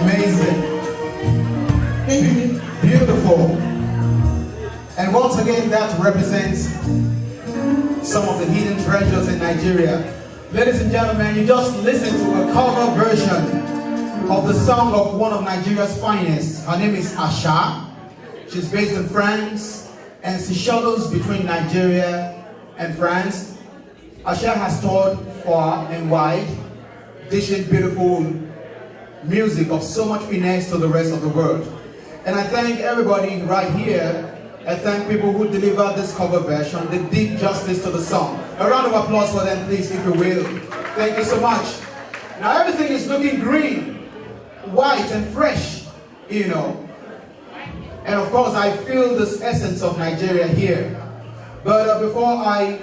Amazing. Beautiful. And once again, that represents some of the hidden treasures in Nigeria. Ladies and gentlemen, you just listened to a cover version of the song of one of Nigeria's finest. Her name is Asha. She's based in France, and she shuttles between Nigeria and France. Asha has toured far and wide, dishing beautiful music of so much finesse to the rest of the world. And I thank everybody right here. I thank people who delivered this cover version. They did justice to the song. A round of applause for them, please, if you will. Thank you so much. Now everything is looking green, white, and fresh, you know. And of course, I feel this essence of Nigeria here. But before I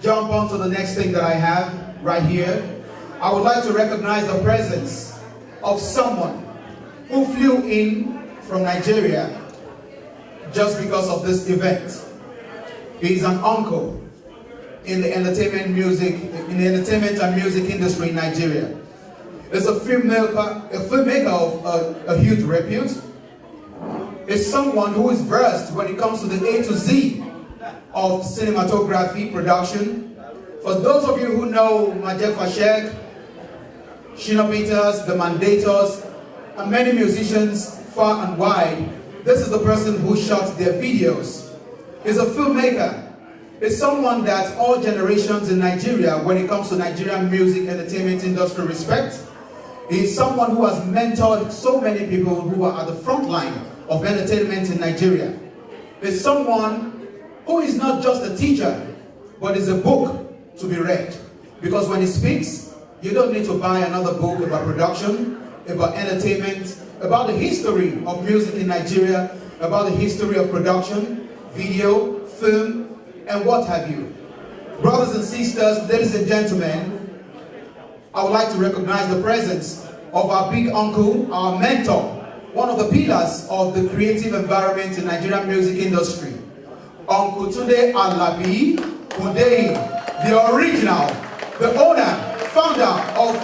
jump on to the next thing that I have right here, I would like to recognize the presence of someone who flew in from Nigeria just because of this event. He's an uncle in the entertainment and music industry in Nigeria. He's a filmmaker of a huge repute. Is someone who is versed when it comes to the A to Z of cinematography production. For those of you who know Majek Fashek, Shina Peters, the Mandators, and many musicians far and wide, this is the person who shot their videos. He's a filmmaker. He's someone that all generations in Nigeria, when it comes to Nigerian music entertainment industry, respect. He's someone who has mentored so many people who are at the front line of entertainment in Nigeria. He's someone who is not just a teacher, but is a book to be read. Because when he speaks, you don't need to buy another book about production, about entertainment, about the history of music in Nigeria, about the history of production, video, film, and what have you. Brothers and sisters, ladies and gentlemen, I would like to recognize the presence of our big uncle, our mentor, one of the pillars of the creative environment in Nigerian music industry. Uncle Tunde Alabi Kundeyi, the original, the owner, founder of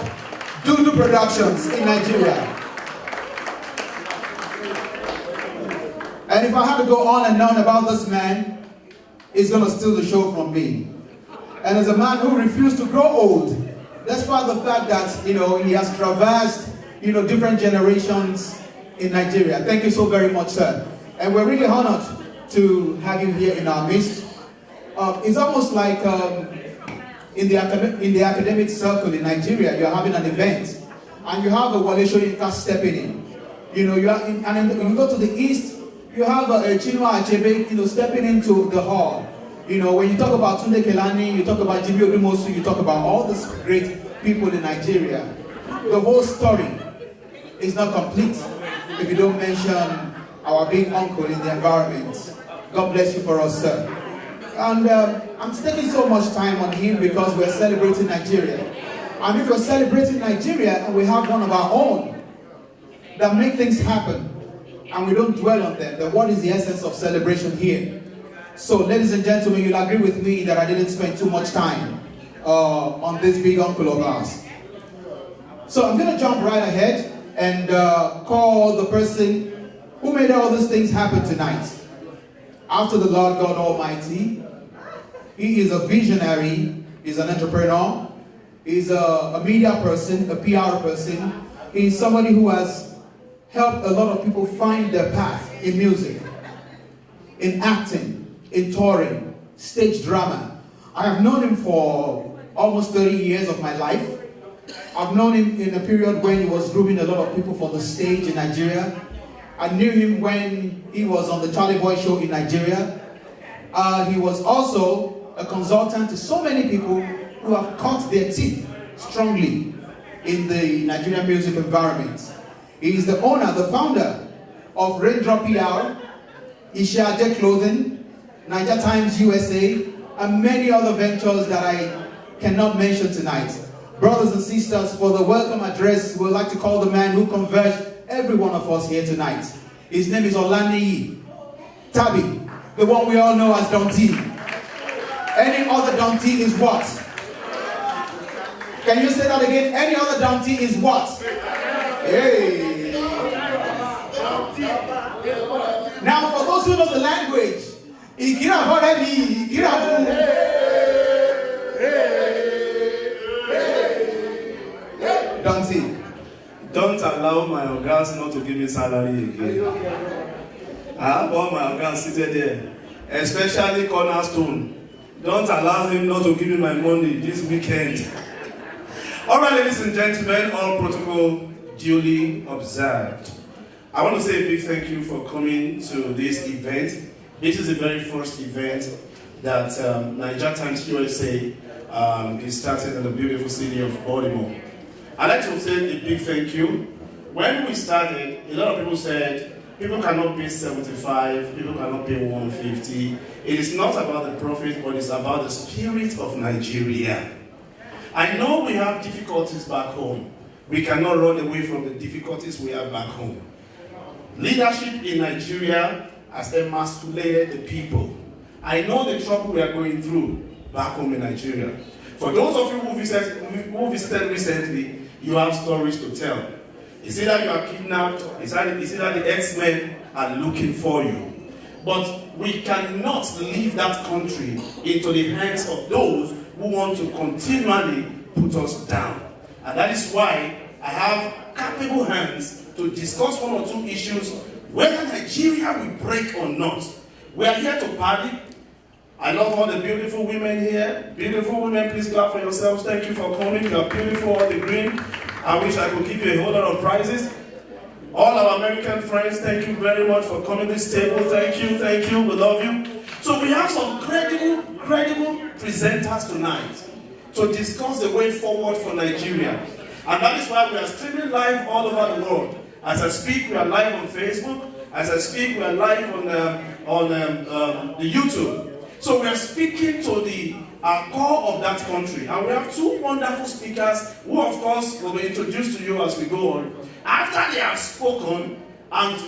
Dudu Productions in Nigeria. And if I have to go on and on about this man, he's going to steal the show from me. And as a man who refused to grow old, despite the fact that, you know, he has traversed, you know, different generations in Nigeria. Thank you so very much, sir. And we're really honored to have you here in our midst. It's almost like in the academic circle in Nigeria, you're having an event, and you have a Wale Soyinka stepping in. You know, you go to the east, you have a Chinua Achebe, you know, stepping into the hall. You know, when you talk about Tunde Kelani, you talk about Jimmy Odumosu, you talk about all these great people in Nigeria. The whole story is not complete if you don't mention our big uncle in the environment. God bless you for us, sir. And I'm taking so much time on him because we're celebrating Nigeria. And if we're celebrating Nigeria and we have one of our own that make things happen, and we don't dwell on them, then what is the essence of celebration here? So, ladies and gentlemen, you'll agree with me that I didn't spend too much time on this big uncle of ours. So I'm going to jump right ahead and call the person who made all these things happen tonight. After the Lord God Almighty, he is a visionary, he's an entrepreneur, he's a media person, a PR person, he's somebody who has helped a lot of people find their path in music, in acting, in touring, stage drama. I have known him for almost 30 years of my life. I've known him in a period when he was grooming a lot of people for the stage in Nigeria. I knew him when he was on the Charlie Boy show in Nigeria. He was also a consultant to so many people who have cut their teeth strongly in the Nigerian music environment. He is the owner, the founder of Raindrop PR, Ishaje Clothing, Naija Times USA, and many other ventures that I cannot mention tonight. Brothers and sisters, for the welcome address, we would like to call the man who converged every one of us here tonight. His name is Olaniyi Tabi, the one we all know as Don T. Any other Don T is what? Can you say that again? Any other Don T is what? Hey! Don't allow my organs not to give me salary again. I have all my organs seated there, especially Cornerstone. Don't allow him not to give me my money this weekend. All right, ladies and gentlemen, all protocol duly observed. I want to say a big thank you for coming to this event. This is the very first event that Naija Times USA is starting in the beautiful city of Baltimore. I'd like to say a big thank you. When we started, a lot of people said, people cannot pay 75, people cannot pay 150. It is not about the profit, but it's about the spirit of Nigeria. I know we have difficulties back home. We cannot run away from the difficulties we have back home. Leadership in Nigeria has emasculated the people. I know the trouble we are going through back home in Nigeria. For those of you who visited recently, you have stories to tell. It's either you are kidnapped, it's either the X-Men are looking for you. But we cannot leave that country into the hands of those who want to continually put us down. And that is why I have capable hands to discuss one or two issues, whether Nigeria will break or not. We are here to party. I love all the beautiful women here. Beautiful women, please clap for yourselves. Thank you for coming. You are beautiful, all the green. I wish I could give you a whole lot of prizes. All our American friends, thank you very much for coming to this table. Thank you, we love you. So we have some credible presenters tonight to discuss the way forward for Nigeria. And that is why we are streaming live all over the world. As I speak, we are live on Facebook. As I speak, we are live on the YouTube. So we are speaking to the core of that country. And we have two wonderful speakers who, of course, will be introduced to you as we go on. After they have spoken and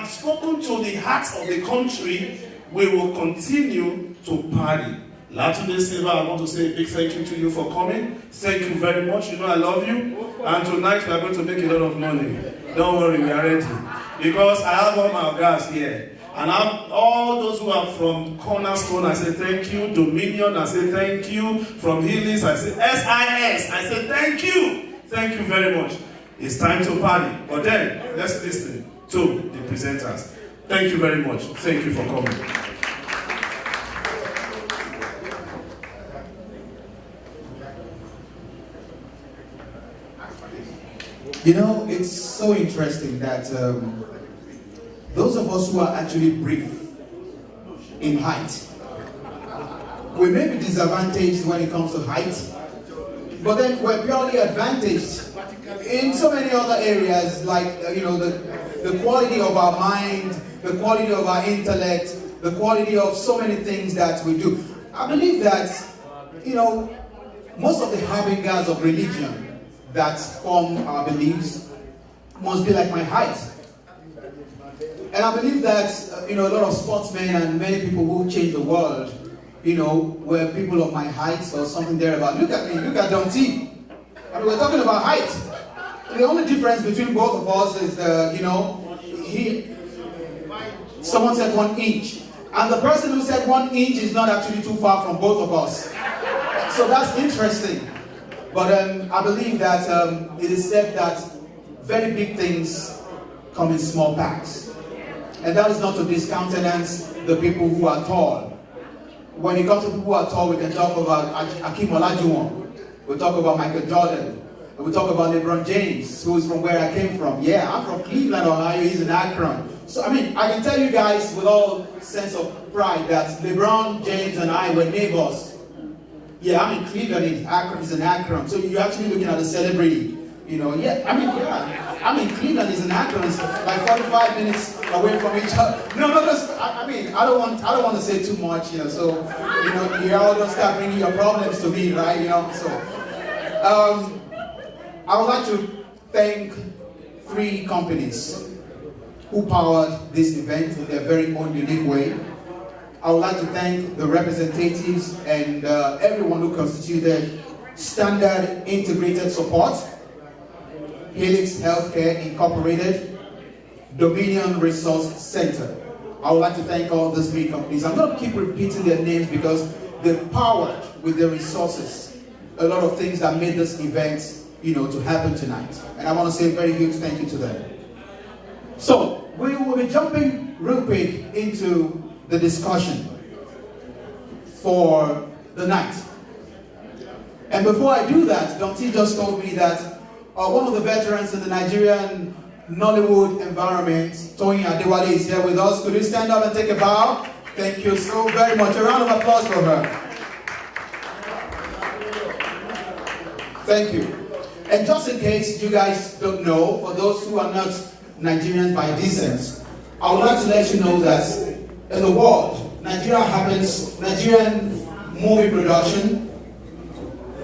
spoken to the hearts of the country, we will continue to party. Latunde Silva, I want to say a big thank you to you for coming. Thank you very much. You know I love you. And tonight we are going to make a lot of money. Don't worry, we are ready. Because I have all my guys here. And I have all those who are from Cornerstone, I say thank you. Dominion, I say thank you. From Healings, I say SIS, I say thank you. Thank you very much. It's time to party. But then, let's listen to the presenters. Thank you very much. Thank you for coming. You know, it's so interesting that those of us who are actually brief in height, we may be disadvantaged when it comes to height, but then we're purely advantaged in so many other areas, like the quality of our mind, the quality of our intellect, the quality of so many things that we do. I believe that, most of the harbingers of religion that form our beliefs must be like my height. And I believe that, a lot of sportsmen and many people who change the world, were people of my height or something thereabout. Look at me, look at Don T. I mean, we're talking about height. The only difference between both of us is, someone said 1 inch. And the person who said 1 inch is not actually too far from both of us. So that's interesting. But I believe that it is said that very big things come in small packs. And that is not to discountenance the people who are tall. When it comes to people who are tall, we can talk about Akeem Olajuwon. We'll talk about Michael Jordan. We'll talk about LeBron James, who is from where I came from. Yeah, I'm from Cleveland, Ohio. He's in Akron. So, I can tell you guys with all sense of pride that LeBron James and I were neighbors. Yeah, I'm in Cleveland, Akron is in Akron. So you're actually looking at a celebrity. I'm in Cleveland, is in Akron. It's like 45 minutes away from each other. I don't want to say too much, so, you all don't start bringing your problems to me, right, so. I would like to thank 3 companies who powered this event in their very own unique way. I would like to thank the representatives and everyone who constituted Standard Integrated Support, Helix Healthcare Incorporated, Dominion Resource Center, I would like to thank all these three companies. I'm going to keep repeating their names because they powered with their resources a lot of things that made this event, to happen tonight. And I want to say a very huge thank you to them. So, we will be jumping real quick into the discussion for the night. And before I do that, Dante just told me that one of the veterans in the Nigerian Nollywood environment, Toyin Adewale, is here with us. Could you stand up and take a bow? Thank you so very much. A round of applause for her. Thank you. And just in case you guys don't know, for those who are not Nigerians by descent, I would like to let you know that in the world, Nigerian movie production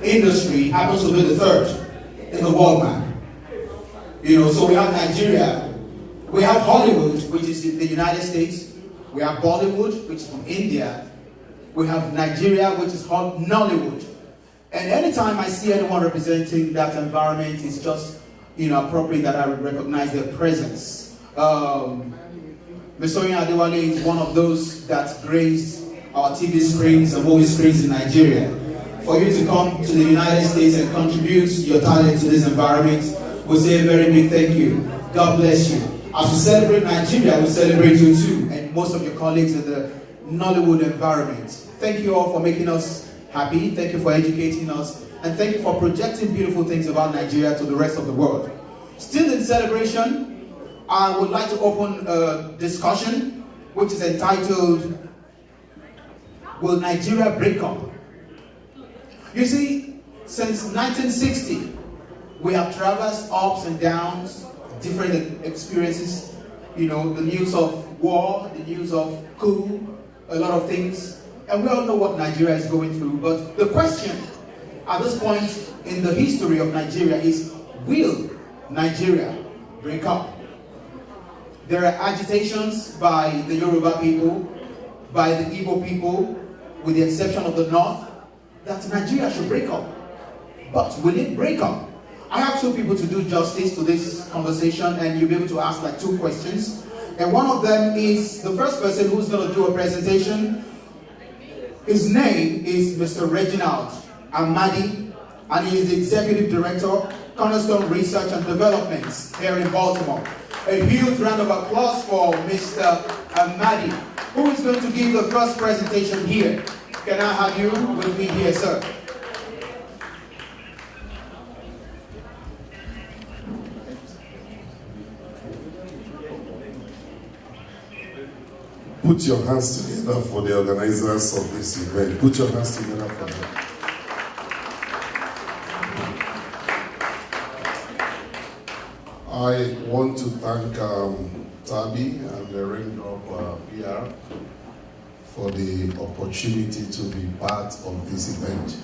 industry happens to be the third in the world, man. So we have Nigeria, we have Hollywood, which is in the United States, we have Bollywood, which is from India, we have Nigeria, which is Nollywood. And anytime I see anyone representing that environment, it's just appropriate that I recognize their presence. Mr. Adewale is one of those that graced our TV screens and movie screens in Nigeria. For you to come to the United States and contribute your talent to this environment, we say a very big thank you. God bless you. As we celebrate Nigeria, we celebrate you too, and most of your colleagues in the Nollywood environment. Thank you all for making us happy. Thank you for educating us. And thank you for projecting beautiful things about Nigeria to the rest of the world. Still in celebration, I would like to open a discussion which is entitled, Will Nigeria Break Up? You see, since 1960, we have traversed ups and downs, different experiences, the news of war, the news of coup, a lot of things. And we all know what Nigeria is going through. But the question at this point in the history of Nigeria is, will Nigeria break up? There are agitations by the Yoruba people, by the Igbo people, with the exception of the North, that Nigeria should break up. But will it break up? I have two people to do justice to this conversation, and you'll be able to ask like two questions. And one of them is the first person who's going to do a presentation. His name is Mr. Reginald Amadi, and he is the Executive Director, Cornerstone Research and Development here in Baltimore. A huge round of applause for Mr. Amadi, who is going to give the first presentation here. Can I have you with me here, sir? Put your hands together for the organizers of this event. Put your hands together for them. I want to thank Tabi and the Raindrop PR for the opportunity to be part of this event.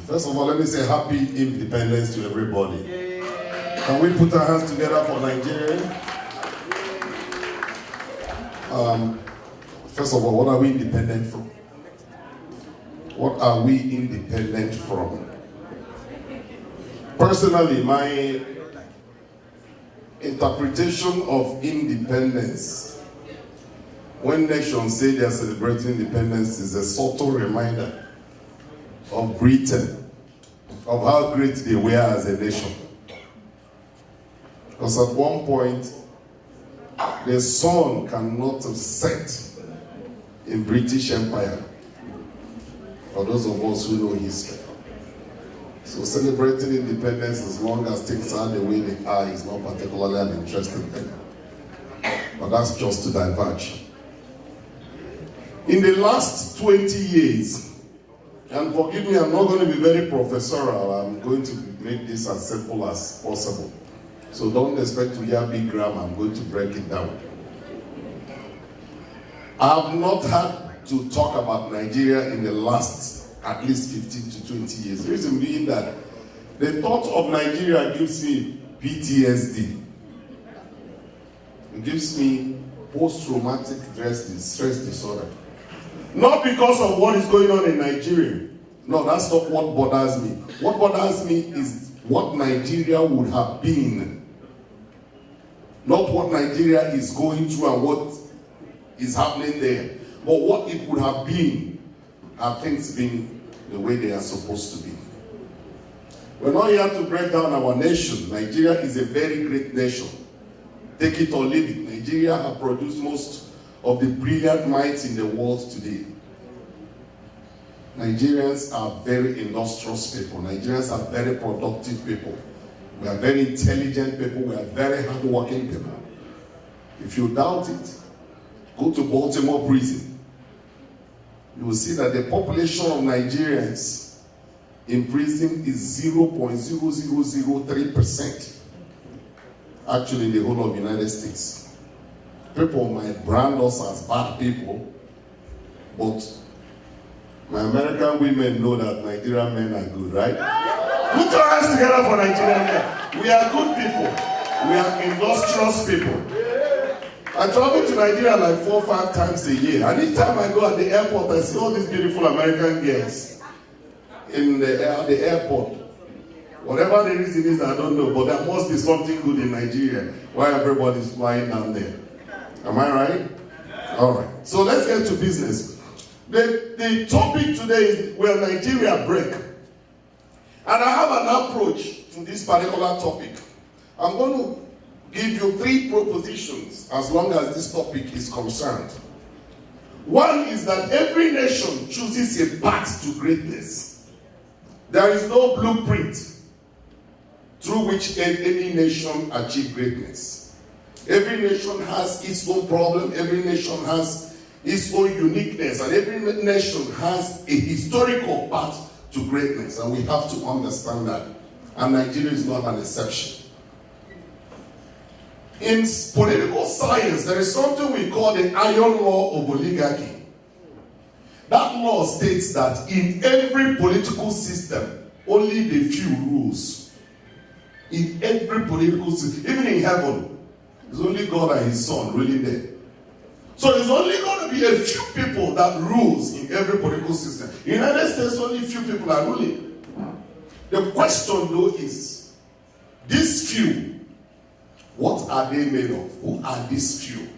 First of all, let me say happy independence to everybody. Can we put our hands together for Nigeria? First of all, what are we independent from? What are we independent from? Personally, my interpretation of independence, when nations say they are celebrating independence, is a subtle reminder of Britain, of how great they were as a nation. Because at one point, the sun cannot set in British Empire, for those of us who know history. So celebrating independence, as long as things are the way they are, is not particularly an interesting thing. But that's just to diverge. In the last 20 years, and forgive me, I'm not going to be very professorial, I'm going to make this as simple as possible. So don't expect to hear big grammar, I'm going to break it down. I have not had to talk about Nigeria in the last at least 15 to 20 years. The reason being that the thought of Nigeria gives me PTSD. It gives me post-traumatic stress disorder. Not because of what is going on in Nigeria. No, that's not what bothers me. What bothers me is what Nigeria would have been Not what Nigeria is going through and what is happening there, but what it would have been had things been the way they are supposed to be. We're not here to break down our nation. Nigeria is a very great nation. Take it or leave it. Nigeria has produced most of the brilliant minds in the world today. Nigerians are very industrious people. Nigerians are very productive people. We are very intelligent people. We are very hardworking people. If you doubt it, go to Baltimore prison. You will see that the population of Nigerians in prison is 0.0003%. Actually, in the whole of the United States. People might brand us as bad people, but my American women know that Nigerian men are good, right? Put your hands together for Nigerian men. We are good people. We are industrious people. I travel to Nigeria like 4 or 5 times a year. And each time I go at the airport, I see all these beautiful American girls in the airport. Whatever the reason is, I don't know, but there must be something good in Nigeria why everybody's flying down there. Am I right? All right. So let's get to business. The topic today is, will Nigeria break? And I have an approach to this particular topic. I'm going to give you 3 propositions as long as this topic is concerned. One is that every nation chooses a path to greatness. There is no blueprint through which any nation achieves greatness. Every nation has its own problem, every nation has its own uniqueness, and every nation has a historical path to greatness, and we have to understand that. And Nigeria is not an exception. In political science, there is something we call the Iron Law of Oligarchy. That law states that in every political system, only the few rules. In every political system, even in heaven, it's only God and His Son really there. So it's only going to be a few people that rules in every political system. In the United States, only a few people are ruling. The question though is, these few, what are they made of? Who are these few?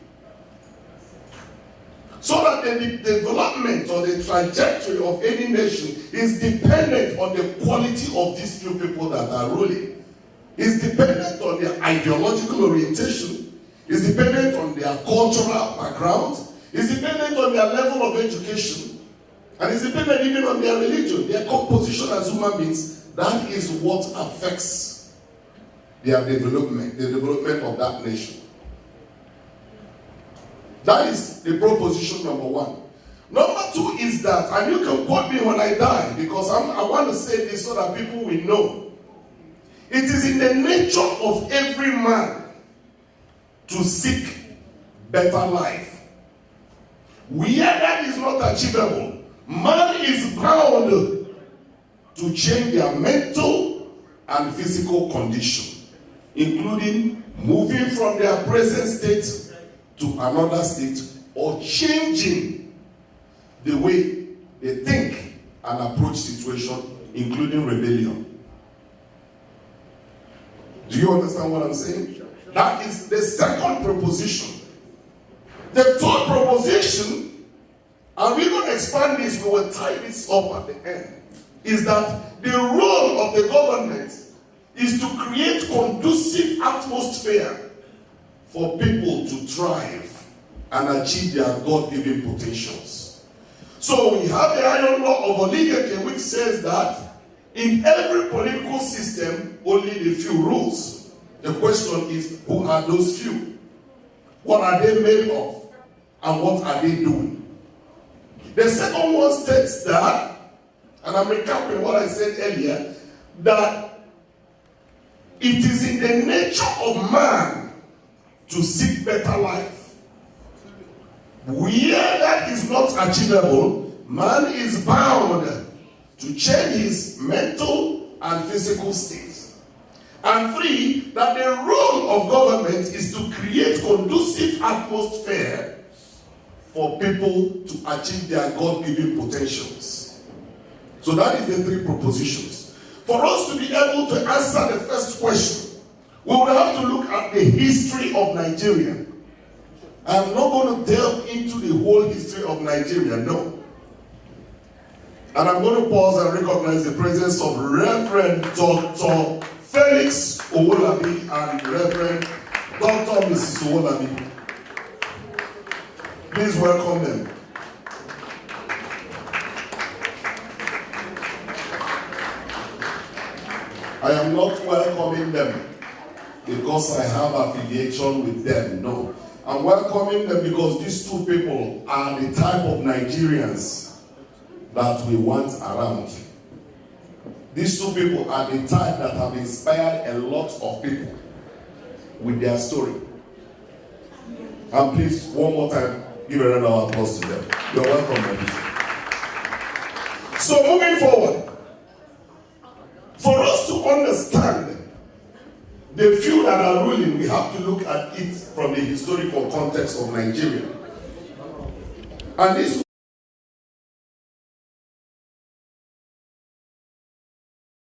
So that the development or the trajectory of any nation is dependent on the quality of these few people that are ruling. It's dependent on their ideological orientation. It's dependent on their cultural background. It's dependent on their level of education. And it's dependent even on their religion, their composition as human beings. That is what affects their development, the development of that nation. That is the proposition number 1. Number 2 is that, and you can quote me when I die, because I want to say this so that people will know. It is in the nature of every man to seek better life. Where that is not achievable, man is bound to change their mental and physical condition, including moving from their present state to another state or changing the way they think and approach situation, including rebellion. Do you understand what I'm saying? That is the second proposition. The third proposition, and we're going to expand this, we will tie this up at the end, is that the role of the government is to create conducive atmosphere for people to thrive and achieve their God-given potentials. So we have the Iron Law of Oligarchy, which says that in every political system, only the few rules. The question is, who are those few? What are they made of? And what are they doing? The second one states that, and I'm recapping what I said earlier, that it is in the nature of man to seek better life. Where that is not achievable, man is bound to change his mental and physical state. And 3, that the role of government is to create conducive atmosphere for people to achieve their God-given potentials. So that is the 3 propositions. For us to be able to answer the first question, We would have to look at the history of Nigeria. I'm not going to delve into the whole history of Nigeria, no. And I'm going to pause and recognize the presence of Reverend Dr. Felix Owolabi and Reverend Dr. Mrs. Owolabi. Please welcome them. I am not welcoming them because I have affiliation with them, no. I'm welcoming them because these two people are the type of Nigerians that we want around. These two people are the type that have inspired a lot of people with their story. And please, one more time, give a round of applause to them. You're welcome, ladies. So moving forward, for us to understand the few that are ruling, we have to look at it from the historical context of Nigeria. And this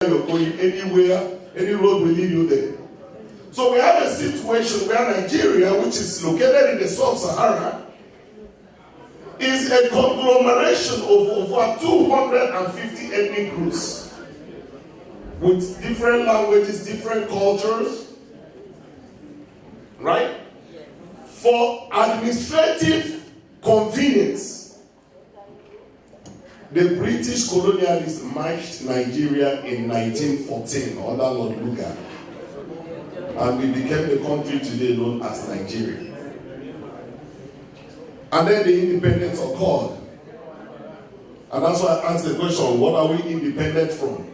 you're going anywhere, any road will lead you there. So we have a situation where Nigeria, which is located in the sub-Sahara, is a conglomeration of over 250 ethnic groups with different languages, different cultures, right? For administrative convenience, the British colonialists marched Nigeria in 1914 under Lord Lugard, and we became the country today known as Nigeria. And then the independence occurred. And that's why I asked the question, what are we independent from?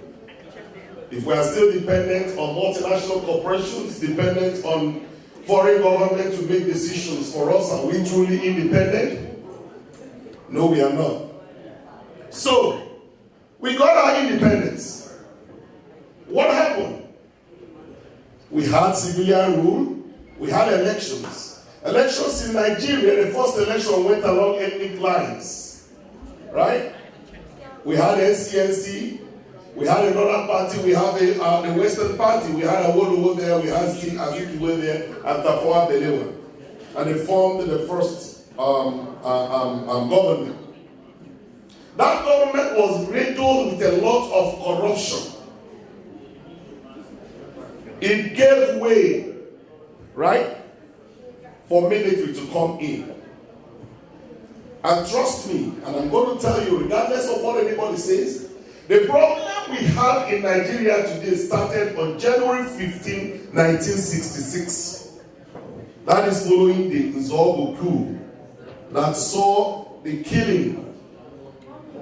If we are still dependent on multinational corporations, dependent on foreign government to make decisions for us, are we truly independent? No, we are not. So, we got our independence. What happened? We had civilian rule, we had elections. Elections in Nigeria, the first election went along ethnic lines, right? We had NCNC, we had another party, we have the Western Party, we had Awolowo there, we had Azikiwe there, and Tafawa Balewa. And they formed the first government. That government was riddled with a lot of corruption. It gave way, right, for military to come in. And trust me, and I'm going to tell you, regardless of what anybody says, the problem we have in Nigeria today started on January 15, 1966. That is following the Nzobo coup that saw the killing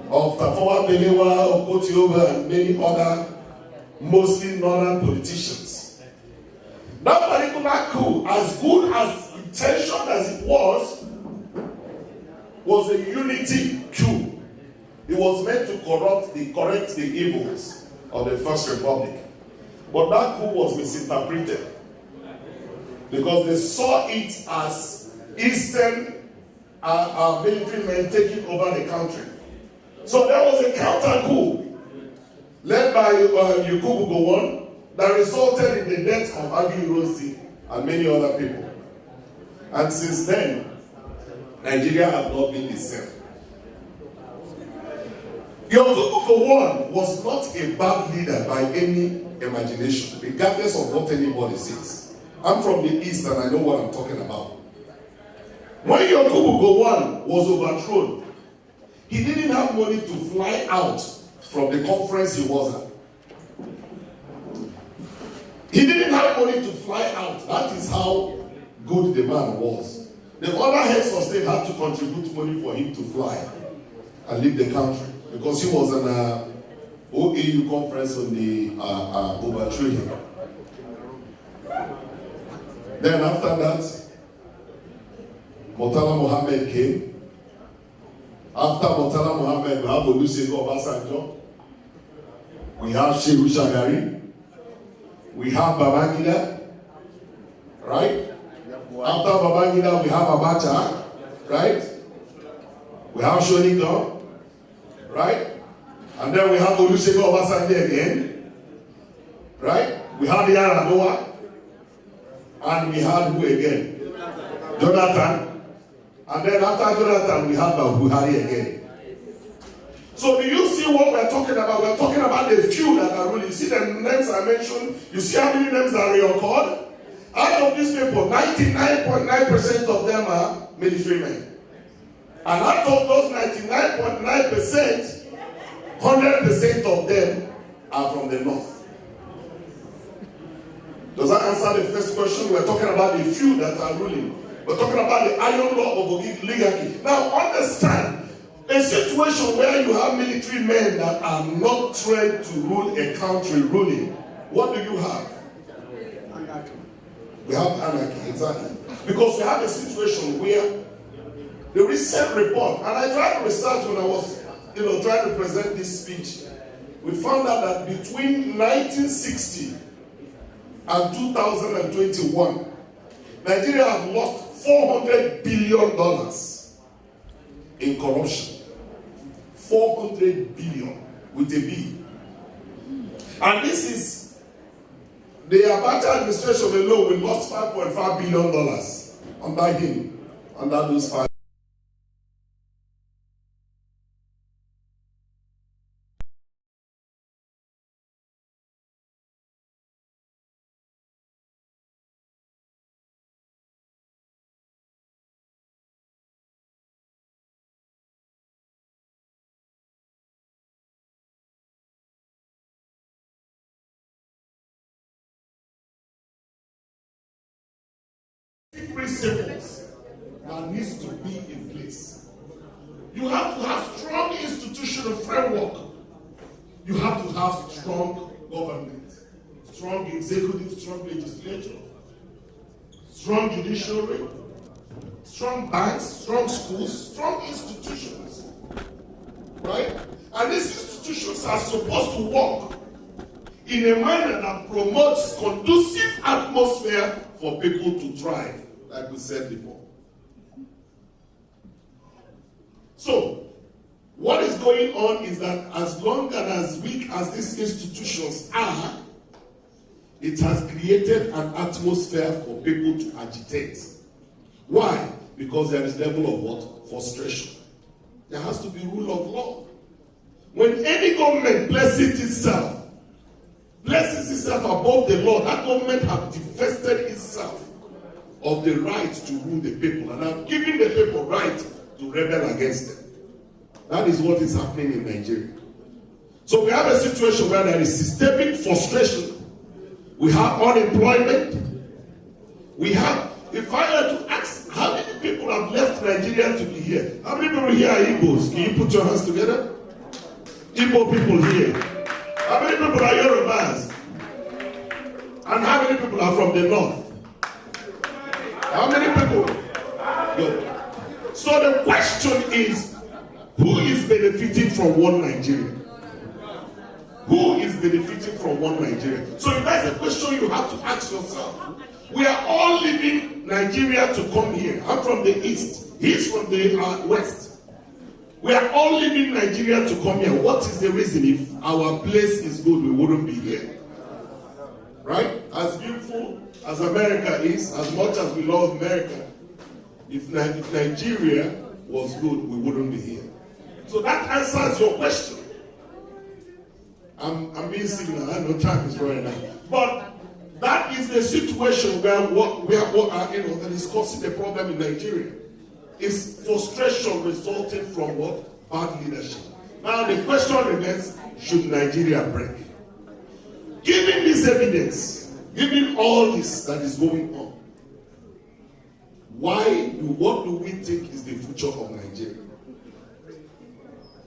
of Tafawa Balewa, Okotioba, and many other, mostly northern politicians. That particular coup, as good as intention as it was a unity coup. It was meant to correct the evils of the First Republic. But that coup was misinterpreted because they saw it as Eastern military men taking over the country. So there was a counter coup led by Yakubu Gowon that resulted in the death of Agi Ironsi and many other people. And since then, Nigeria has not been the same. Yakubu Gowon was not a bad leader by any imagination, regardless of what anybody says. I'm from the East and I know what I'm talking about. When Yakubu Gowon was overthrown, he didn't have money to fly out from the conference he was at. He didn't have money to fly out. That is how good the man was. The other heads of state had to contribute money for him to fly and leave the country because he was an OAU conference on the overthrew him. Then after that, Murtala Mohammed came. After Murtala Mohammed, we have Olusegun Obasanjo. We have Shehu Shagari. We have Babangida. Right? After Babangida, we have Abacha. Right? We have Shonika. Right? And then we have Olusegun Obasanjo again. Right? We have Yar'Adua. And we had who again? Jonathan. And then after Jonathan, we had Buhari again. So do you see what we're talking about? We're talking about the few that are ruling. You see the names I mentioned? You see how many names are recorded? Out of these people, 99.9% of them are military men. And out of those 99.9%, 100% of them are from the north. Does that answer the first question? We're talking about the few that are ruling. We're talking about the Iron Law of Oligarchy. Now understand, a situation where you have military men that are not trained to rule a country ruling, what do you have? Anarchy. We have anarchy, exactly. Because we have a situation where the recent report, and I tried to research when I was trying to present this speech, we found out that between 1960 and 2021, Nigeria has lost $400 billion in corruption. 400 billion with a B. And this is the Abacha administration alone. We lost $5.5 billion under him, under those 5. Principles that needs to be in place. You have to have strong institutional framework. You have to have strong government, strong executive, strong legislature, strong judiciary, strong banks, strong schools, strong institutions. Right? And these institutions are supposed to work in a manner that promotes conducive atmosphere for people to thrive, like we said before. So, what is going on is that as long and as weak as these institutions are, it has created an atmosphere for people to agitate. Why? Because there is level of what? Frustration. There has to be rule of law. When any government blesses itself above the law, that government has divested itself of the right to rule the people and have given the people right to rebel against them. That is what is happening in Nigeria. So we have a situation where there is systemic frustration. We have unemployment. We have, if I were to ask how many people have left Nigeria to be here, how many people here are Igbos? Can you put your hands together? Igbo people here. How many people are Yorubas? And how many people are from the north? How many people? Good. So the question is, who is benefiting from one Nigeria? Who is benefiting from one Nigeria? So if that's a question you have to ask yourself. We are all leaving Nigeria to come here. I'm from the east. He's from the west. We are all leaving Nigeria to come here. What is the reason? If our place is good, we wouldn't be here. Right? As beautiful as America is, as much as we love America, if Nigeria was good, we wouldn't be here. So that answers your question. I'm being signal. I know time is running out. But that is the situation where that is causing the problem in Nigeria. Is frustration resulting from what? Bad leadership. Now the question remains, should Nigeria break? Given this evidence, given all this that is going on, what do we think is the future of Nigeria?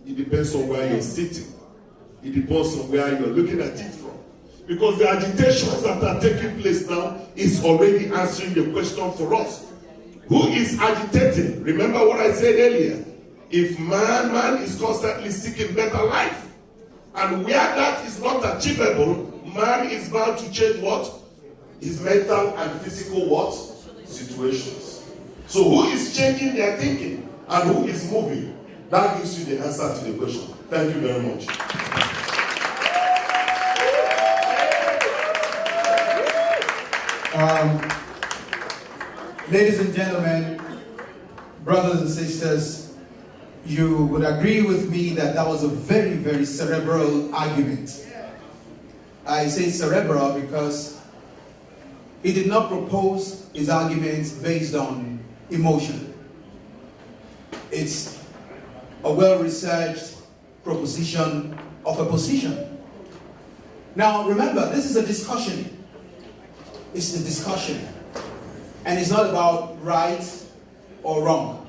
It depends on where you're sitting. It depends on where you're looking at it from. Because the agitations that are taking place now is already answering the question for us. Who is agitating? Remember what I said earlier. If man is constantly seeking better life, and where that is not achievable, man is bound to change what? His mental and physical what? Situations. So who is changing their thinking and who is moving? That gives you the answer to the question. Thank you very much. Ladies and gentlemen, brothers and sisters, you would agree with me that that was a very, very cerebral argument. I say cerebral because he did not propose his arguments based on emotion. It's a well-researched proposition of a position. Now remember, this is a discussion. It's a discussion. And it's not about right or wrong.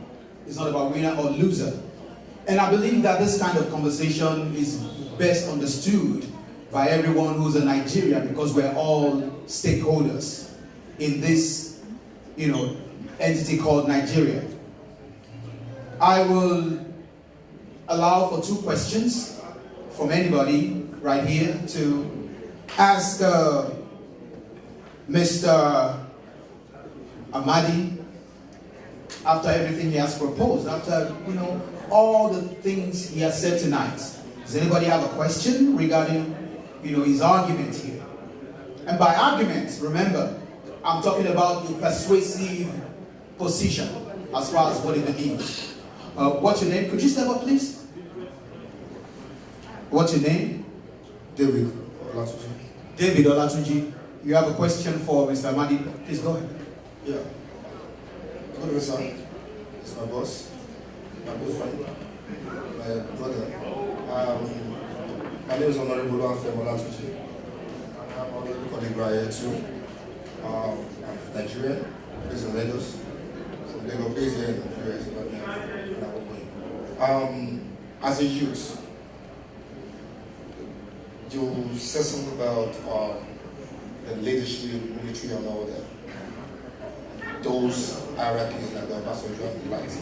It's not about winner or loser. And I believe that this kind of conversation is best understood by everyone who's a Nigerian, because we're all stakeholders in this, entity called Nigeria. I will allow for 2 questions from anybody right here to ask Mr. Amadi, after everything he has proposed, after all the things he has said tonight. Does anybody have a question regarding his argument here? And by argument, remember, I'm talking about the persuasive position as far as what he believes. What's your name? Could you step up, please? What's your name? David Olatunji. David Olatunji. You have a question for Mr. Amadi? Please go ahead. Yeah. Good evening, sir. It's my boss, my good friend, my brother. My name is Honorable Olatunji. I'm already colleague right here too. I'm Nigerian, based in Lagos. So Lagos based here in Nigeria, as a youth, you said something about the leadership, military and all that. Those hierarchies like the Obasanjo and the likes.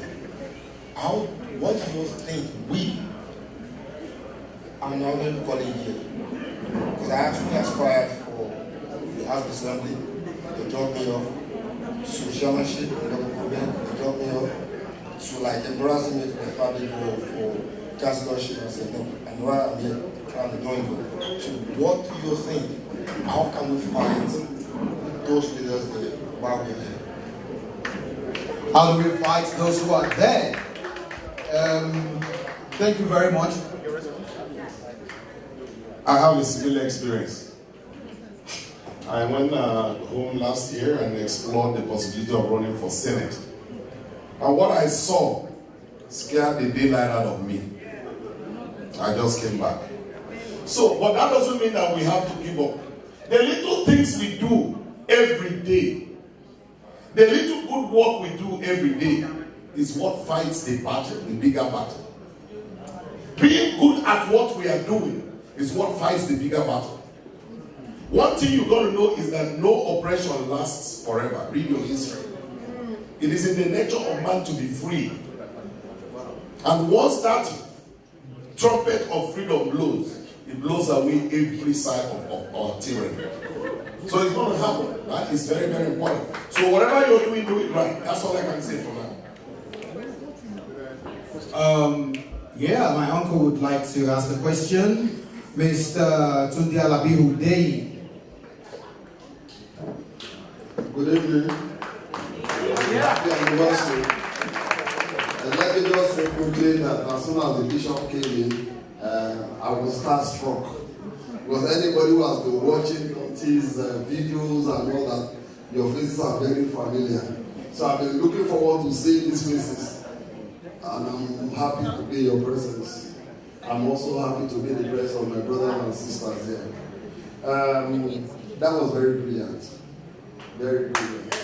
What do you think I'm not going to call it here, because I actually aspired for the House of Assembly, they dropped me off to chairmanship, they dropped me off to like embarrassing me for the public for chancellorship. I said, no, and why I'm here trying to join you. So what do you think? How can we find those leaders there while we're here? How do we fight those who are there? Thank you very much. I have a similar experience. I went home last year and explored the possibility of running for Senate. And what I saw scared the daylight out of me. I just came back. So, but that doesn't mean that we have to give up. The little things we do every day, the little good work we do every day is what fights the battle, the bigger battle. Being good at what we are doing is what fights the bigger battle. One thing you got to know is that no oppression lasts forever. Read your history. It is in the nature of man to be free. And once that trumpet of freedom blows, it blows away every side of tyranny. So it's going to happen. That is very, very important. So whatever you're doing, do it right. That's all I can say for now. Yeah, my uncle would like to ask a question. Mr. Tunde Alabi Udeyi. Good evening. Happy anniversary. And let me just say quickly that as soon as the bishop came in, I was starstruck. Because anybody who has been watching these videos and all that, your faces are very familiar. So I've been looking forward to seeing these faces. And I'm happy to be in your presence. I'm also happy to be in the presence of my brothers and sisters here. That was very brilliant. Very brilliant.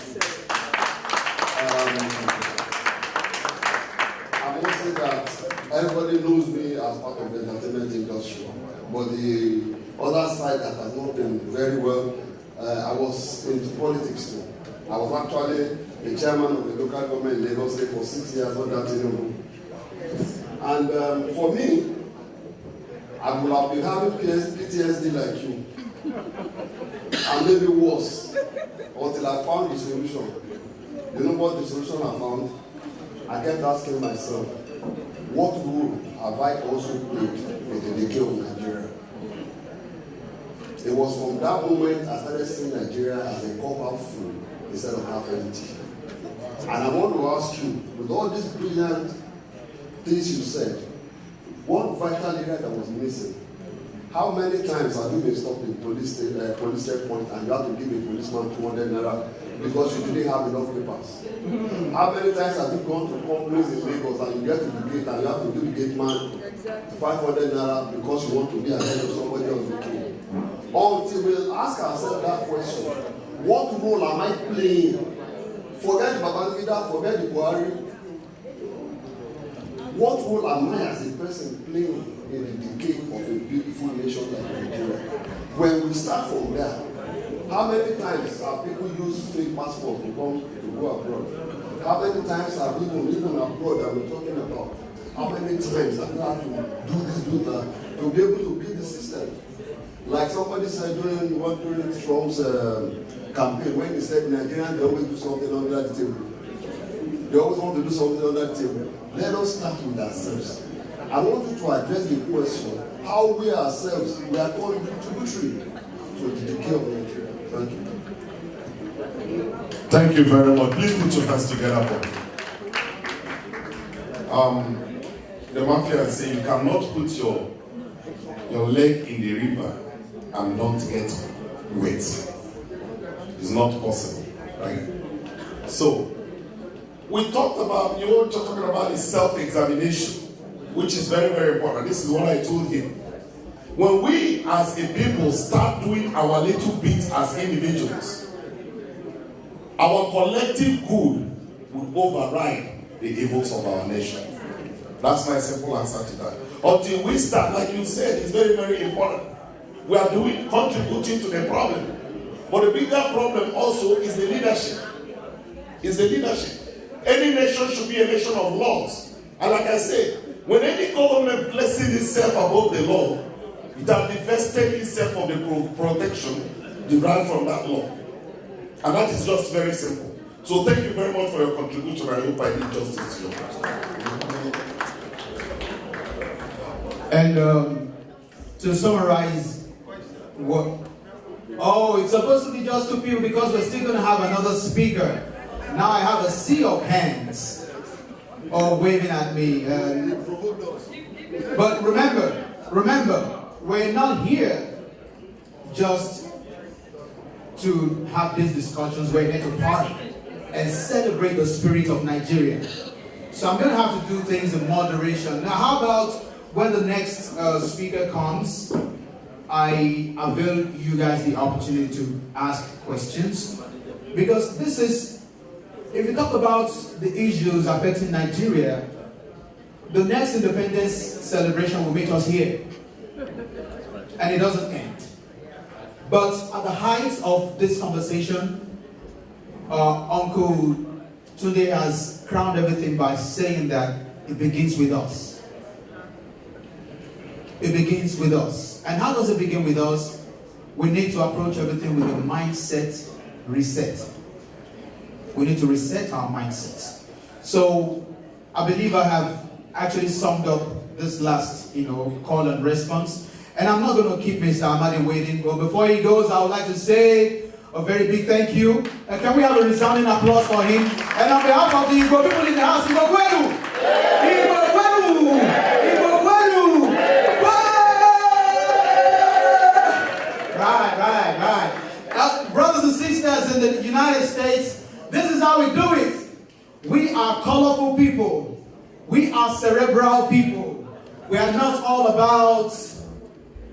I must say that everybody knows me as part of the entertainment industry. But the other side that has not been very well, I was into politics too. I was actually the chairman of the local government in Lagos State for 6 years under Tinubu. And for me, I would have been having PTSD like you, and maybe worse, until I found the solution. You know what the solution I found? I kept asking myself, what role have I also played in the decay of Nigeria? It was from that moment I started seeing Nigeria as a cup half full instead of half empty. And I want to ask you, with all these brilliant things you said, one vital area that was missing. How many times have you been stopped in police checkpoint and you have to give a policeman 200 naira because you didn't have enough papers? How many times have you gone to companies in Lagos and you get to the gate and you have to give the gate man 500 naira because you want to be ahead of somebody on the queue? Until we ask ourselves that question, what role am I playing? Forget Babangida, forget the Buhari. What role am I as a person playing in the decay of a beautiful nation like Nigeria? When we start from there, how many times have people used fake passports to come to go abroad? How many times have people, even abroad that we're talking about, how many times have you had to do this, do that, to be able to beat the system? Like somebody said during Trump's campaign, when he said Nigerians, they always do something under the table. They always want to do something under the table. Let us start with ourselves. I want you to address the question, how we ourselves, we are contributory to the decay of Nigeria. Thank you. Thank you very much. Please put your hands together for me. The mafia is saying you cannot put your leg in the river and not get wet. It's not possible, right? So, we talked about, you were talking about is self-examination, which is very, very important. This is what I told him. When we as a people start doing our little bit as individuals, our collective good will override the evils of our nation. That's my simple answer to that. Until we start, like you said, it's very, very important. We are contributing to the problem. But the bigger problem also is the leadership. Is the leadership. Any nation should be a nation of laws. And like I said, when any government places itself above the law, it has divested itself of the protection derived from that law. And that is just very simple. So thank you very much for your contribution. I hope I did justice to your question. And to summarize what... Oh, it's supposed to be just two people because we're still going to have another speaker. Now I have a sea of hands all waving at me. But remember, we're not here just to have these discussions. We're here to party and celebrate the spirit of Nigeria. So I'm going to have to do things in moderation. Now, how about when the next speaker comes, I avail you guys the opportunity to ask questions. Because this is, if you talk about the issues affecting Nigeria, the next independence celebration will meet us here. And it doesn't end. But at the height of this conversation, Uncle Tunde has crowned everything by saying that it begins with us. It begins with us. And how does it begin with us? We need to approach everything with a mindset reset. We need to reset our mindsets. So I believe I have actually summed up this last, call and response. And I'm not going to keep Mr. Amadi waiting. But before he goes, I would like to say a very big thank you. And can we have a resounding applause for him? And on behalf of the Igbo people in the house, Igbo Kwenu! Igbo Kwenu! Igbo Kwenu! Right. Brothers and sisters in the United States, this is how we do it. We are colorful people. We are cerebral people. We are not all about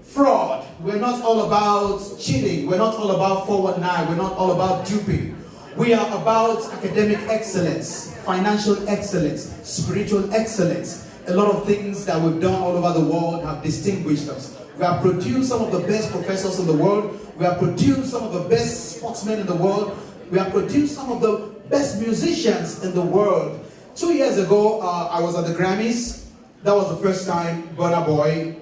fraud. We're not all about cheating. We're not all about 419. We're not all about duping. We are about academic excellence, financial excellence, spiritual excellence. A lot of things that we've done all over the world have distinguished us. We have produced some of the best professors in the world. We have produced some of the best sportsmen in the world. We have produced some of the best musicians in the world. 2 years ago, I was at the Grammys. That was the first time Burna Boy,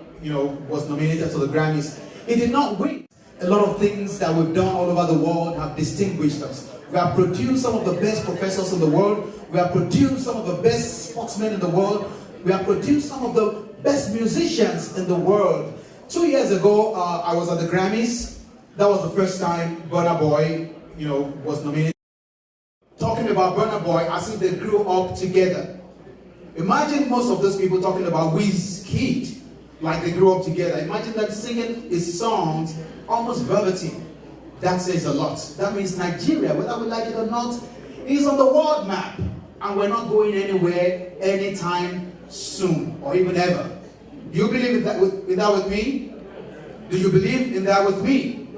was nominated to the Grammys. He did not win. A lot of things that we've done all over the world have distinguished us. We have produced some of the best professors in the world. We have produced some of the best sportsmen in the world. We have produced some of the best musicians in the world. 2 years ago, I was at the Grammys. That was the first time Burna Boy, was nominated. talking about Burna Boy as if they grew up together. Imagine most of those people talking about Wizkid like they grew up together. Imagine them singing his songs almost verbatim. That says a lot. That means Nigeria, whether we like it or not, is on the world map. And we're not going anywhere anytime soon or even ever. Do you believe in that with me? Do you believe in that with me?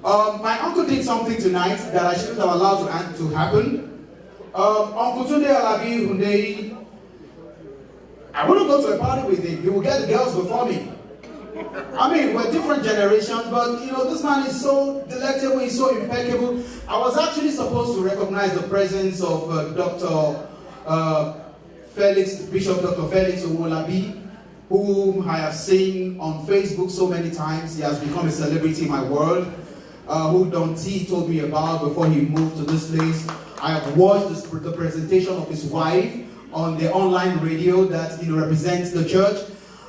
My uncle did something tonight that I shouldn't have allowed to happen. Uncle Tunde Alabi Hundeyi, I wouldn't go to a party with him. He will get the girls before me. I mean, we're different generations, but you know, this man is so delectable, he's so impeccable. I was actually supposed to recognize the presence of Bishop Dr. Felix Owolabi, whom I have seen on Facebook so many times. He has become a celebrity in my world, who Don T told me about before he moved to this place. I have watched the presentation of his wife on the online radio that represents the church.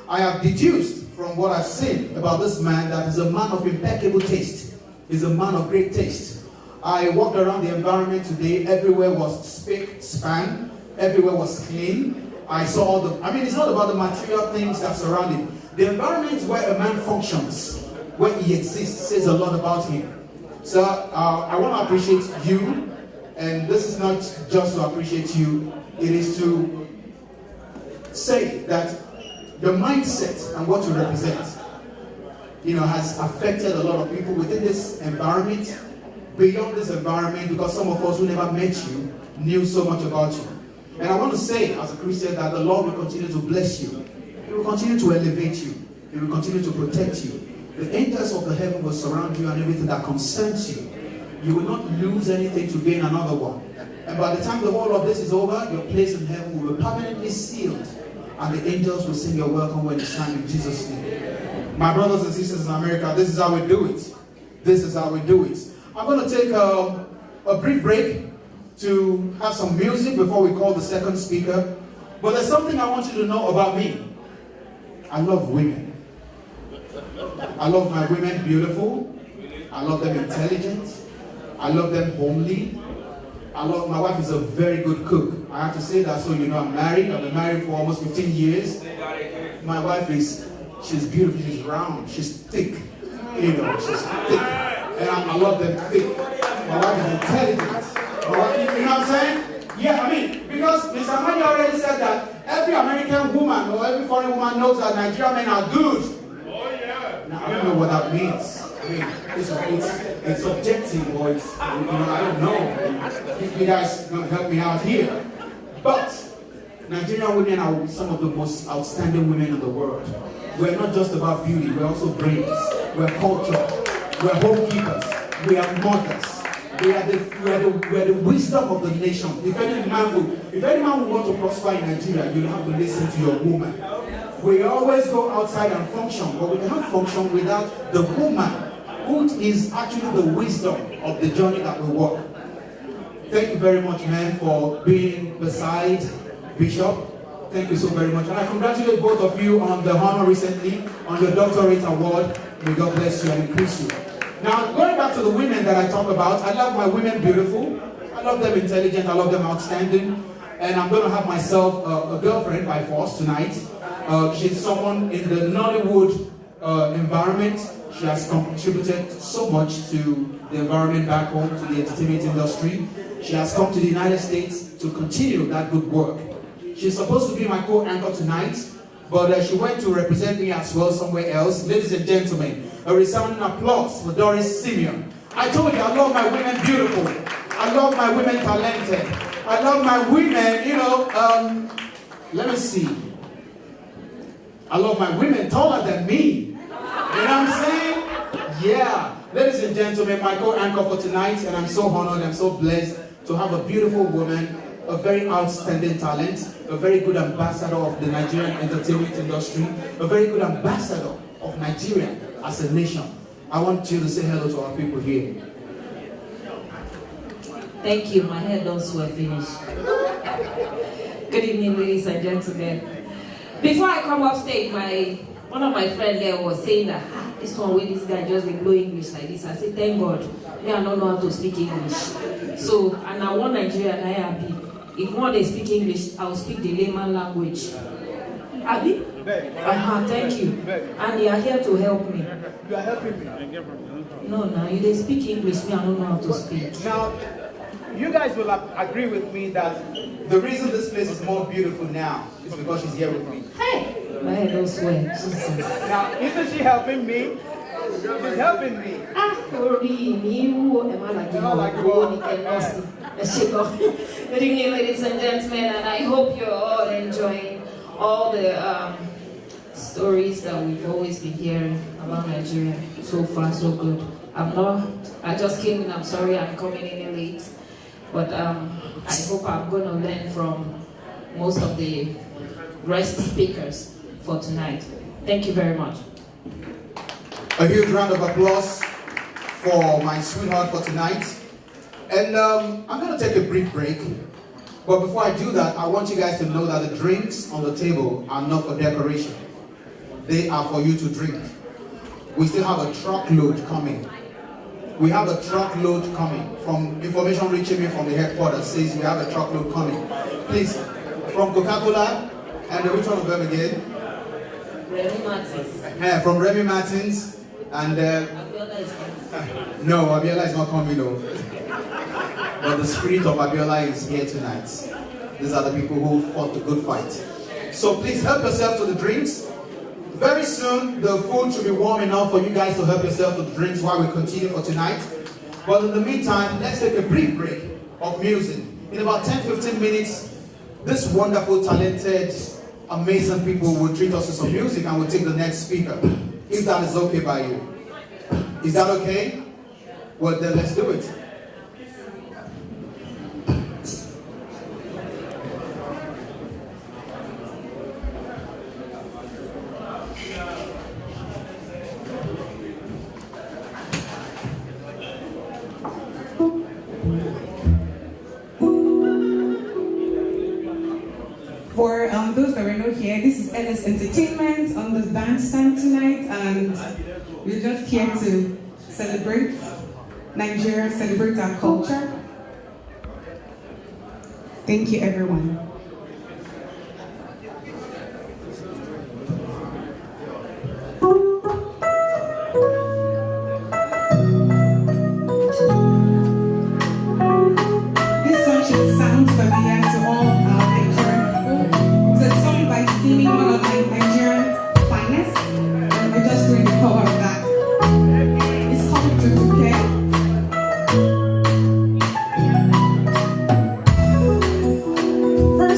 I have deduced from what I've seen about this man that he's a man of impeccable taste. He's a man of great taste. I walked around the environment today. Everywhere was spick, span. Everywhere was clean. I saw it's not about the material things that surround him. The environment where a man functions, where he exists, says a lot about him. So I want to appreciate you. And this is not just to appreciate you. It is to say that the mindset and what you represent, has affected a lot of people within this environment, beyond this environment, because some of us who never met you knew so much about you. And I want to say, as a Christian, that the Lord will continue to bless you. He will continue to elevate you. He will continue to protect you. The angels of the heaven will surround you and everything that concerns you. You will not lose anything to gain another one. And by the time the whole of this is over, your place in heaven will be permanently sealed. And the angels will sing your welcome when it's time in Jesus' name. My brothers and sisters in America, this is how we do it. This is how we do it. I'm going to take a brief break to have some music before we call the second speaker. But there's something I want you to know about me. I love women. I love my women beautiful. I love them intelligent. I love them homely. My wife is a very good cook. I have to say that so you know I'm married. I've been married for almost 15 years. My wife she's beautiful, she's round, she's thick. She's thick. And I love them thick. My wife is intelligent. My wife, you know what I'm saying? Yeah, because Mr. Mani already said that every American woman or every foreign woman knows that Nigerian men are good. Oh yeah. Now I don't know what that means. It's subjective, or I don't know. If you guys don't help me out here. But Nigerian women are some of the most outstanding women in the world. We're not just about beauty, we're also brains. We're culture. We're homekeepers. We are mothers. We are the wisdom of the nation. If any man will want to prosper in Nigeria, you'll have to listen to your woman. We always go outside and function, but we cannot function without the woman, who is actually the wisdom of the journey that we walk. Thank you very much, man, for being beside Bishop. Thank you so very much. And I congratulate both of you on the honor recently, on your doctorate award. May God bless you and increase you. Now, going back to the women that I talk about, I love my women beautiful. I love them intelligent. I love them outstanding. And I'm going to have myself a girlfriend by force tonight. She's someone in the Nollywood environment. She has contributed so much to the environment back home, to the entertainment industry. She has come to the United States to continue that good work. She's supposed to be my co-anchor tonight, but she went to represent me as well somewhere else. Ladies and gentlemen, a resounding applause for Doris Simeon. I told you, I love my women beautiful. I love my women talented. I love my women, let me see. I love my women taller than me. You know what I'm saying? Yeah. Ladies and gentlemen, my co-anchor for tonight, and I'm so honored, I'm so blessed to have a beautiful woman, a very outstanding talent, a very good ambassador of the Nigerian entertainment industry, a very good ambassador of Nigeria as a nation. I want you to say hello to our people here. Thank you. My head don't sweat finish. Good evening, ladies and gentlemen. Before I come off stage, one of my friends there was saying that this one where this guy just dey blow English like this. I say, thank God, me I don't know how to speak English. So, and I want Nigeria and I happy. If one they speak English, I will speak the layman language. Abi? Thank you. And you are here to help me. You are helping me. No, you they speak English, me I don't know how to speak. Now, you guys will agree with me that the reason this place is more beautiful now is because she's here with me. Hey! My head don't swear. Jesus. Now, isn't she helping me? She's helping me. Good evening, ladies and gentlemen, and I hope you're all enjoying all the stories that we've always been hearing about Nigeria. So far, so good. I just came in, I'm sorry I'm coming in late, but I hope I'm going to learn from most of the guest speakers for tonight. Thank you very much. A huge round of applause for my sweetheart for tonight. And I'm going to take a brief break. But before I do that, I want you guys to know that the drinks on the table are not for decoration. They are for you to drink. We still have a truckload coming. We have a truckload coming. From information reaching me from the headquarters says we have a truckload coming. Please, from Coca-Cola, and which one of them again? Remy Martins. From Remy Martins. And Abiola is no, Abiola is not coming though. But the spirit of Abiola is here tonight. These are the people who fought the good fight. So please help yourself to the drinks. Very soon, the food should be warm enough for you guys to help yourself to the drinks while we continue for tonight. But in the meantime, let's take a brief break of music. In about 10-15 minutes, this wonderful, talented, amazing people will treat us with some music and we'll take the next speaker. If that is okay by you. Is that okay? Well, then let's do it. For those that were not here, this is LS Entertainment on the bandstand tonight, and we're just here to celebrate Nigeria, celebrate our culture. Thank you, everyone. This song should sound familiar to all our Nigerian people. It's a song by Stevie, one of Nigerian's finest, and we're just doing the cover of that. It's called Duduke. First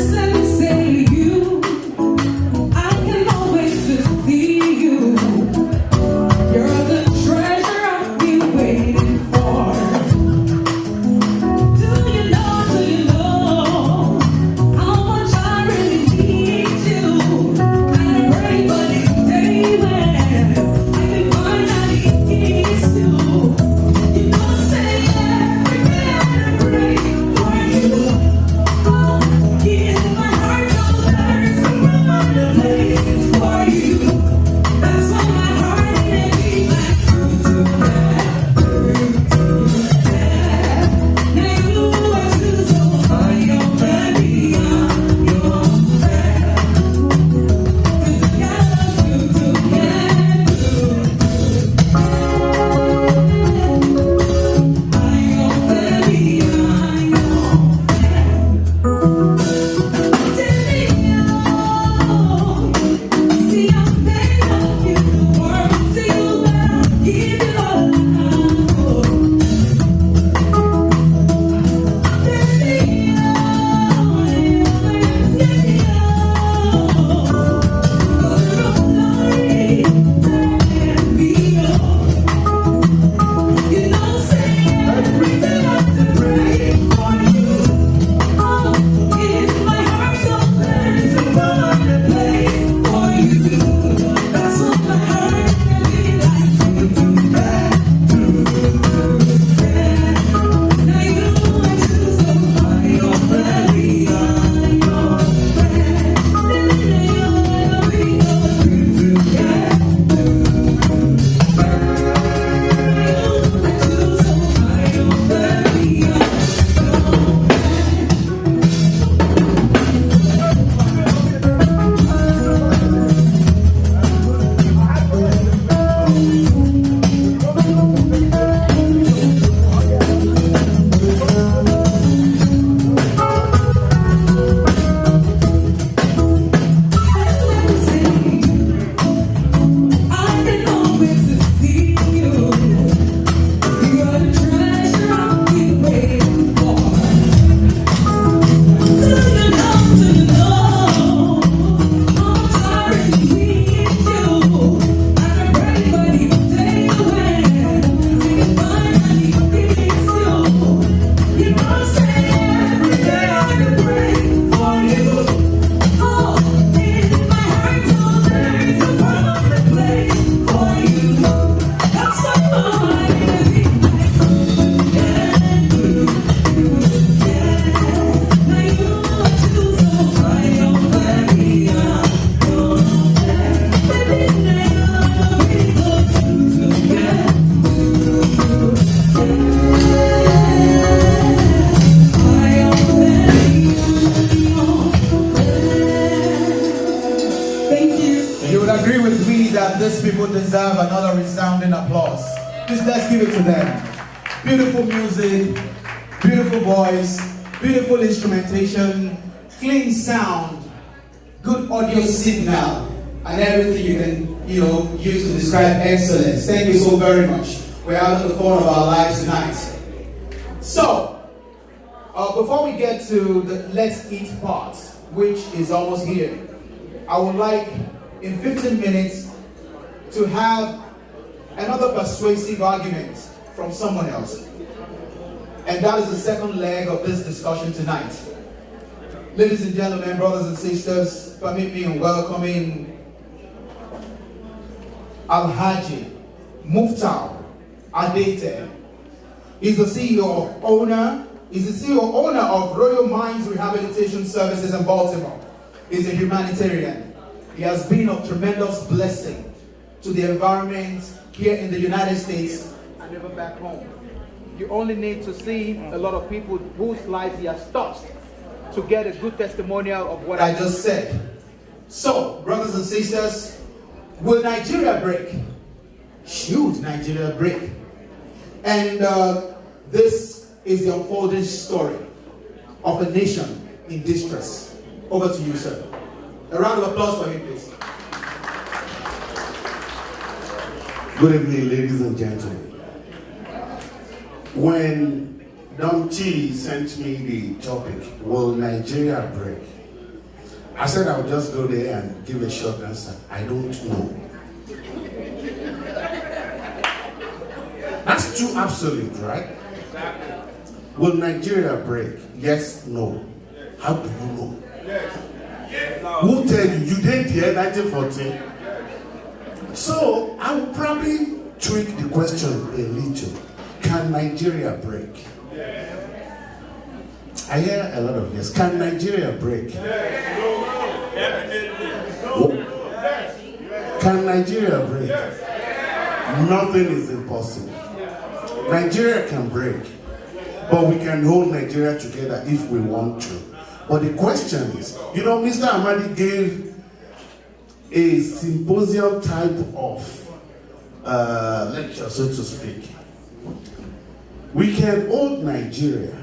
Please let's give it to them. Beautiful music, beautiful voice, beautiful instrumentation, clean sound, good audio signal, and everything you can, use to describe excellence. Thank you so very much. We're out of the phone of our lives tonight. So, before we get to the Let's Eat part, which is almost here, I would like, in 15 minutes, to have another persuasive argument from someone else. And that is the second leg of this discussion tonight. Ladies and gentlemen, brothers and sisters, permit me in welcoming Alhaji Muftar Adete. He's the CEO owner of Royal Mines Rehabilitation Services in Baltimore. He's a humanitarian. He has been of tremendous blessing to the environment here in the United States and even back home. You only need to see a lot of people whose lives he has touched to get a good testimonial of what I just said. So, brothers and sisters, will Nigeria break? Should Nigeria break? And this is the unfolding story of a nation in distress. Over to you, sir. A round of applause for him, please. Good evening, ladies and gentlemen. When T sent me the topic, will Nigeria break? I said I would just go there and give a short answer. I don't know. That's too absolute, right? Will Nigeria break? Yes, no. How do you know? Who tell you? You didn't hear 1914? So, I will probably tweak the question a little. Can Nigeria break? I hear a lot of yes. Can Nigeria break? Can Nigeria break? Nothing is impossible. Nigeria can break, but we can hold Nigeria together if we want to. But the question is, Mr. Amadi gave a symposium type of lecture, so to speak. We can hold Nigeria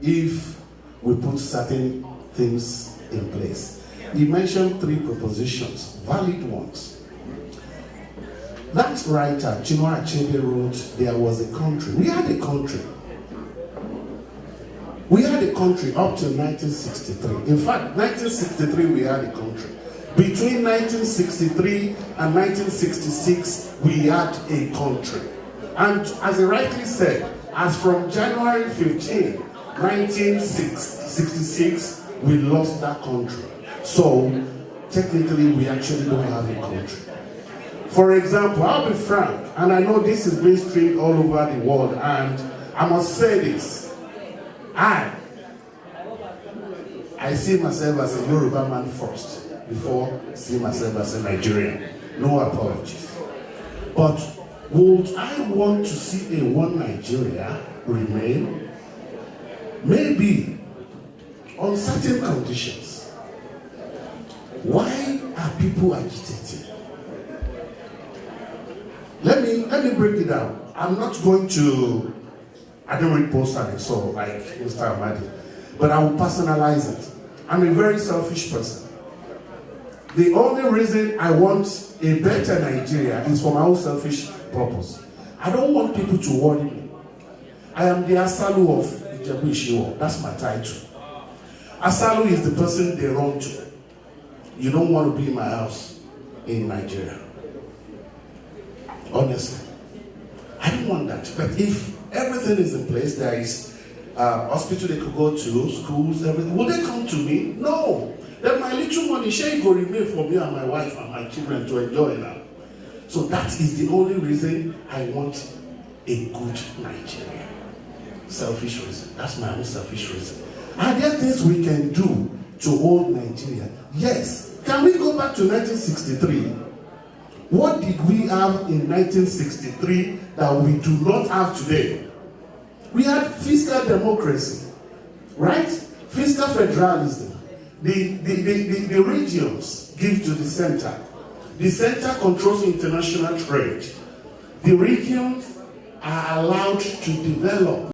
if we put certain things in place. He mentioned 3 propositions, valid ones. That writer, Chinua Achebe, wrote, there was a country. We had a country. We had a country up to 1963. In fact, 1963 we had a country. Between 1963 and 1966, we had a country. And as he rightly said, as from January 15, 1966, we lost that country. So, technically, we actually don't have a country. For example, I'll be frank, and I know this is being streamed all over the world, and I must say this. I see myself as a Yoruba man first, before seeing myself as a Nigerian. No apologies. But would I want to see a one Nigeria remain? Maybe, on certain conditions. Why are people agitating? Let me break it down. I'm not going to, I don't read posters, so like Mr. Amadi, but I will personalize it. I'm a very selfish person. The only reason I want a better Nigeria is for my own selfish purpose. I don't want people to worry me. I am the Asalu of Ijebu Ishiwo. That's my title. Asalu is the person they run to. You don't want to be in my house in Nigeria. Honestly. I don't want that. But if everything is in place, there is hospital they could go to, schools, everything, will they come to me? No. Then my little money, share go remain for me and my wife and my children to enjoy now. So that is the only reason I want a good Nigeria. Selfish reason. That's my own selfish reason. Are there things we can do to hold Nigeria? Yes. Can we go back to 1963? What did we have in 1963 that we do not have today? We had fiscal democracy, right? Fiscal federalism. The regions give to the center. The center controls international trade. The regions are allowed to develop.